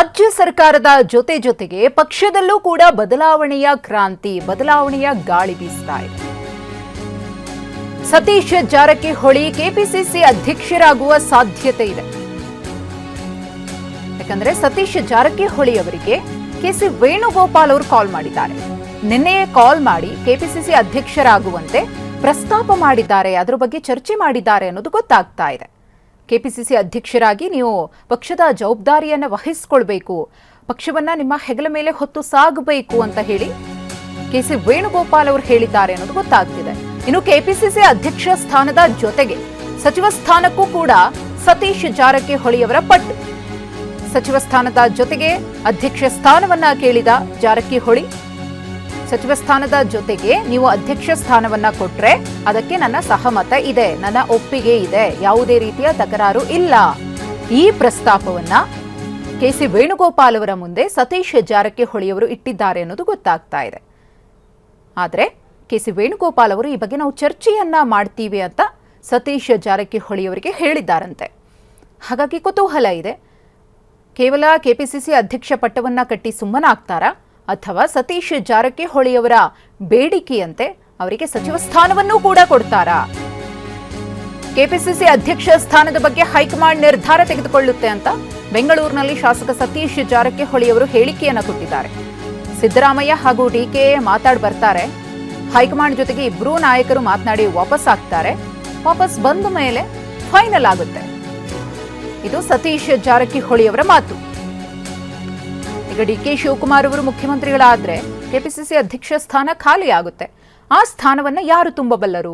ರಾಜ್ಯ ಸರ್ಕಾರದ ಜೊತೆಗೆ ಪಕ್ಷದಲ್ಲೂ ಕೂಡ ಬದಲಾವಣೆಯ ಕ್ರಾಂತಿ, ಬದಲಾವಣೆಯ ಗಾಳಿ ಬೀಸ್ತಾ ಇದೆ. ಸತೀಶ್ ಜಾರಕಿಹೊಳಿ ಕೆಪಿಸಿಸಿ ಅಧ್ಯಕ್ಷರಾಗುವ ಸಾಧ್ಯತೆ ಇದೆ. ಯಾಕಂದ್ರೆ ಸತೀಶ್ ಜಾರಕಿಹೊಳಿ ಅವರಿಗೆ ಕೆಸಿ ವೇಣುಗೋಪಾಲ್ ಅವರು ಕಾಲ್ ಮಾಡಿದ್ದಾರೆ. ನಿನ್ನೆಯೇ ಕಾಲ್ ಮಾಡಿ ಕೆಪಿಸಿಸಿ ಅಧ್ಯಕ್ಷರಾಗುವಂತೆ ಪ್ರಸ್ತಾಪ ಮಾಡಿದ್ದಾರೆ, ಅದರ ಬಗ್ಗೆ ಚರ್ಚೆ ಮಾಡಿದ್ದಾರೆ ಅನ್ನೋದು ಗೊತ್ತಾಗ್ತಾ ಇದೆ. ಕೆಪಿಸಿಸಿ ಅಧ್ಯಕ್ಷರಾಗಿ ನೀವು ಪಕ್ಷದ ಜವಾಬ್ದಾರಿಯನ್ನು ವಹಿಸಿಕೊಳ್ಬೇಕು, ಪಕ್ಷವನ್ನ ನಿಮ್ಮ ಹೆಗಲ ಮೇಲೆ ಹೊತ್ತು ಸಾಗಬೇಕು ಅಂತ ಹೇಳಿ ಕೆಸಿ ವೇಣುಗೋಪಾಲ್ ಅವರು ಹೇಳಿದ್ದಾರೆ ಅನ್ನೋದು ಗೊತ್ತಾಗ್ತಿದೆ. ಇನ್ನು ಕೆಪಿಸಿಸಿ ಅಧ್ಯಕ್ಷ ಸ್ಥಾನದ ಜೊತೆಗೆ ಸಚಿವ ಸ್ಥಾನಕ್ಕೂ ಕೂಡ ಸತೀಶ್ ಜಾರಕಿಹೊಳಿ ಅವರ ಪಟ್ಟು. ಸಚಿವ ಸ್ಥಾನದ ಜೊತೆಗೆ ಅಧ್ಯಕ್ಷ ಸ್ಥಾನವನ್ನ ಕೇಳಿದ ಜಾರಕಿಹೊಳಿ, ಸಚಿವ ಸ್ಥಾನದ ಜೊತೆಗೆ ನೀವು ಅಧ್ಯಕ್ಷ ಸ್ಥಾನವನ್ನ ಕೊಟ್ರೆ ಅದಕ್ಕೆ ನನ್ನ ಸಹಮತ ಇದೆ, ನನ್ನ ಒಪ್ಪಿಗೆ ಇದೆ, ಯಾವುದೇ ರೀತಿಯ ತಕರಾರು ಇಲ್ಲ. ಈ ಪ್ರಸ್ತಾಪವನ್ನ ಕೆಸಿ ವೇಣುಗೋಪಾಲ್ ಅವರ ಮುಂದೆ ಸತೀಶ್ ಜಾರಕಿಹೊಳಿ ಅವರು ಇಟ್ಟಿದ್ದಾರೆ ಅನ್ನೋದು ಗೊತ್ತಾಗ್ತಾ ಇದೆ. ಆದರೆ ಕೆಸಿ ವೇಣುಗೋಪಾಲ್ ಅವರು ಈ ಬಗ್ಗೆ ನಾವು ಚರ್ಚೆಯನ್ನ ಮಾಡ್ತೀವಿ ಅಂತ ಸತೀಶ್ ಜಾರಕಿಹೊಳಿ ಅವರಿಗೆ ಹೇಳಿದ್ದಾರಂತೆ. ಹಾಗಾಗಿ ಕುತೂಹಲ ಇದೆ, ಕೇವಲ ಕೆಪಿಸಿಸಿ ಅಧ್ಯಕ್ಷ ಪಟ್ಟವನ್ನ ಕಟ್ಟಿ ಸುಮ್ಮನಾಗ್ತಾರಾ ಅಥವಾ ಸತೀಶ್ ಜಾರಕಿಹೊಳಿ ಅವರ ಬೇಡಿಕೆಯಂತೆ ಅವರಿಗೆ ಸಚಿವ ಸ್ಥಾನವನ್ನೂ ಕೂಡ ಕೊಡ್ತಾರಾ? ಕೆಪಿಸಿಸಿ ಅಧ್ಯಕ್ಷ ಸ್ಥಾನದ ಬಗ್ಗೆ ಹೈಕಮಾಂಡ್ ನಿರ್ಧಾರ ತೆಗೆದುಕೊಳ್ಳುತ್ತೆ ಅಂತ ಬೆಂಗಳೂರಿನಲ್ಲಿ ಶಾಸಕ ಸತೀಶ್ ಜಾರಕಿಹೊಳಿ ಅವರು ಹೇಳಿಕೆಯನ್ನ ಕೊಟ್ಟಿದ್ದಾರೆ. ಸಿದ್ದರಾಮಯ್ಯ ಹಾಗೂ ಡಿಕೆ ಮಾತಾಡಿ ಬರ್ತಾರೆ, ಹೈಕಮಾಂಡ್ ಜೊತೆಗೆ ಇಬ್ಬರೂ ನಾಯಕರು ಮಾತನಾಡಿ ವಾಪಸ್ ಆಗ್ತಾರೆ, ವಾಪಸ್ ಬಂದ ಮೇಲೆ ಫೈನಲ್ ಆಗುತ್ತೆ. ಇದು ಸತೀಶ್ ಜಾರಕಿಹೊಳಿ ಅವರ ಮಾತು. ಈಗ ಡಿಕೆ ಶಿವಕುಮಾರ್ ಅವರು ಮುಖ್ಯಮಂತ್ರಿಗಳಾದ್ರೆ ಕೆಪಿಸಿಸಿ ಅಧ್ಯಕ್ಷ ಸ್ಥಾನ ಖಾಲಿ ಆಗುತ್ತೆ. ಆ ಸ್ಥಾನವನ್ನ ಯಾರು ತುಂಬಬಲ್ಲರು?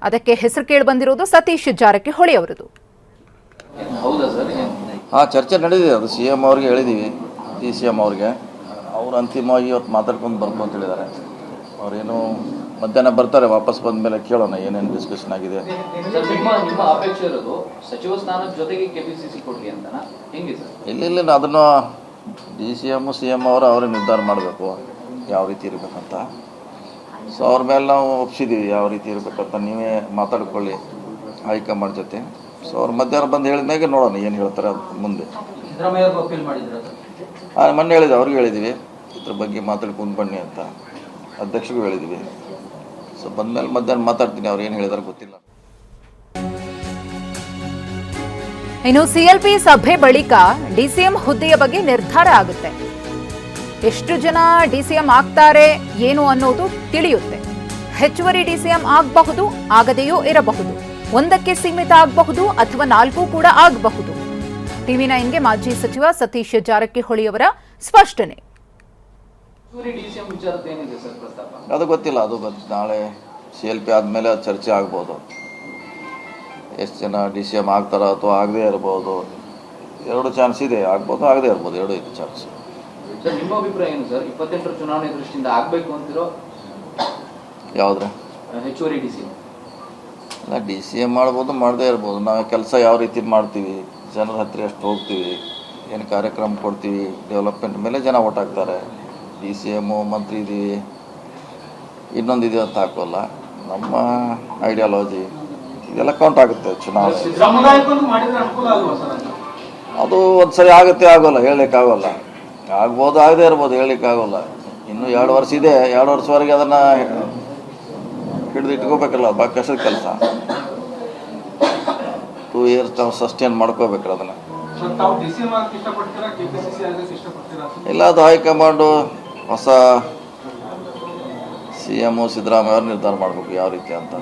ಅದಕ್ಕೆ ಹೆಸರು ಕೇಳಿ ಬಂದಿರೋದು ಸತೀಶ್ ಜಾರಕಿಹೊಳಿ ಅವರದು. ಚರ್ಚೆ ನಡೆದಿದೆ, ಅದು ಸಿ ಎಂ ಅವ್ರಿಗೆ ಹೇಳಿದ್ದೀವಿ, ಸಿ.ಎಂ ಅವ್ರಿಗೆ. ಅವರು ಅಂತಿಮವಾಗಿ ಇವತ್ತು ಮಾತಾಡ್ಕೊಂಡು ಬರ್ಬೋದು ಅಂತ ಹೇಳಿದ್ದಾರೆ. ಅವರೇನು ಮಧ್ಯಾಹ್ನ ಬರ್ತಾರೆ, ವಾಪಸ್ ಬಂದ ಮೇಲೆ ಕೇಳೋಣ ಏನೇನು ಡಿಸ್ಕಷನ್ ಆಗಿದೆ. ನಿಮ್ಮ ಅಪೇಕ್ಷೆ ಇರೋದು ಸಚಿವ ಸ್ಥಾನದ ಜೊತೆಗೆ ಕೆಪಿಸಿಸಿ ಕೊಡ್ಲಿ ಅಂತನಾ, ಹೆಂಗೆ ಸರ್? ಇಲ್ಲ ಅದನ್ನು ಸಿ.ಎಂ ಅವರೇ ನಿರ್ಧಾರ ಮಾಡಬೇಕು ಯಾವ ರೀತಿ ಇರಬೇಕಂತ. ಸೊ ಅವ್ರ ಮೇಲೆ ನಾವು ಒಪ್ಸಿದ್ದೀವಿ ಯಾವ ರೀತಿ ಇರಬೇಕಂತ. ನೀವೇ ಮಾತಾಡ್ಕೊಳ್ಳಿ ಹೈಕಮಾಂಡ್ ಜೊತೆ. ಸೊ ಅವ್ರು ಮಧ್ಯಾಹ್ನ ಬಂದು ಹೇಳಿದ್ಮೇಲೆ ನೋಡೋಣ ಏನು ಹೇಳ್ತಾರೆ ಮುಂದೆ. ಮೊನ್ನೆ ಹೇಳಿದ್ವಿ, ಅವ್ರಿಗೆ ಹೇಳಿದ್ದೀವಿ ಇದ್ರ ಬಗ್ಗೆ ಮಾತಾಡ್ಕೊಂಡು ಬನ್ನಿ ಅಂತ, ಅಧ್ಯಕ್ಷರಿಗೂ ಹೇಳಿದ್ದೀವಿ. ಸೊ ಬಂದ್ಮೇಲೆ ಮಧ್ಯಾಹ್ನ ಮಾತಾಡ್ತೀನಿ, ಅವ್ರು ಏನು ಹೇಳಿದಾರೆ ಗೊತ್ತಿಲ್ಲ. ಇನ್ನು ಸಿಎಲ್ಪಿ ಸಭೆ ಬಳಿಕ ಡಿಸಿಎಂ ಹುದ್ದೆಯ ಬಗ್ಗೆ ನಿರ್ಧಾರ ಆಗುತ್ತೆ. ಎಷ್ಟು ಜನ ಡಿಸಿಎಂ ಆಗ್ತಾರೆ ಏನು ಅನ್ನೋದು ತಿಳಿಯುತ್ತೆ. ಹೆಚ್ಚುವರಿ ಡಿಸಿಎಂ ಆಗಬಹುದು, ಆಗದೆಯೂ ಇರಬಹುದು, ಒಂದಕ್ಕೆ ಸೀಮಿತ ಆಗಬಹುದು ಅಥವಾ 4 ಕೂಡ ಆಗಬಹುದು. ಟಿವಿ9ಗೆ ಮಾಜಿ ಸಚಿವ ಸತೀಶ್ ಜಾರಕಿಹೊಳಿ ಅವರ ಸ್ಪಷ್ಟನೆ. ಅದು ಗೊತ್ತಿಲ್ಲ, ನಾಳೆ CLP ಆದಮೇಲೆ ಚರ್ಚೆ ಆಗ್ಬೋದು. ಎಷ್ಟು ಜನ DCM ಆಗ್ತಾರ ಅಥವಾ ಆಗದೇ ಇರ್ಬೋದು, 2 ಚಾನ್ಸ್ ಇದೆ, ಆಗ್ಬೋದು ಆಗದೇ ಇರ್ಬೋದು, 2 ಇದೆ ಚಾನ್ಸ್. ಸರ್ ನಿಮ್ಮ ಅಭಿಪ್ರಾಯ ಏನು ಸರ್? 28ರ ಚುನಾವಣೆ ದೃಷ್ಟಿಯಿಂದ ಆಗಬೇಕು ಅಂತಿರೋ ಯಾವುದ್ರೆ ಹೆಚ್ಚುವರಿ DCM? ಅಲ್ಲ, DCM ಮಾಡ್ಬೋದು, ಮಾಡದೇ ಇರ್ಬೋದು. ನಾವು ಕೆಲಸ ಯಾವ ರೀತಿ ಮಾಡ್ತೀವಿ, ಜನರ ಹತ್ರ ಎಷ್ಟು ಹೋಗ್ತೀವಿ, ಏನು ಕಾರ್ಯಕ್ರಮ ಕೊಡ್ತೀವಿ, ಡೆವಲಪ್ಮೆಂಟ್ ಮೇಲೆ ಜನ ಓಟ್ ಹಾಕ್ತಾರೆ. DCM ಮಂತ್ರಿ ಇದ್ದೀವಿ, ಇನ್ನೊಂದಿದೆ ಅಂತ ಹಾಕೋಲ್ಲ. ನಮ್ಮ ಐಡಿಯಾಲಜಿ ಇದೆಲ್ಲ ಕೌಂಟ್ ಆಗುತ್ತೆ ಚುನಾವಣೆ. ಅದು ಒಂದು ಸರಿ ಆಗುತ್ತೆ, ಆಗೋಲ್ಲ, ಹೇಳಲಿಕ್ಕಾಗೋಲ್ಲ. ಆಗ್ಬೋದು, ಆಗದೇ ಇರ್ಬೋದು, ಹೇಳಲಿಕ್ಕಾಗೋಲ್ಲ. ಇನ್ನೂ 2 ವರ್ಷ ಇದೆ, 2 ವರ್ಷವರೆಗೆ ಅದನ್ನು ಹಿಡಿದು ಇಟ್ಕೋಬೇಕಲ್ಲ, ಭಾಳ ಕಷ್ಟದ ಕೆಲಸ. 2 ಇಯರ್ಸ್ ನಾವು ಸಸ್ಟೇನ್ ಮಾಡ್ಕೋಬೇಕಲ್ಲ ಅದನ್ನು. ಇಲ್ಲ, ಅದು ಹೈಕಮಾಂಡು ಹೊಸ CM ಸಿದ್ದರಾಮಯ್ಯ ಅವ್ರು ನಿರ್ಧಾರ ಮಾಡಬೇಕು ಯಾವ ರೀತಿ ಅಂತ.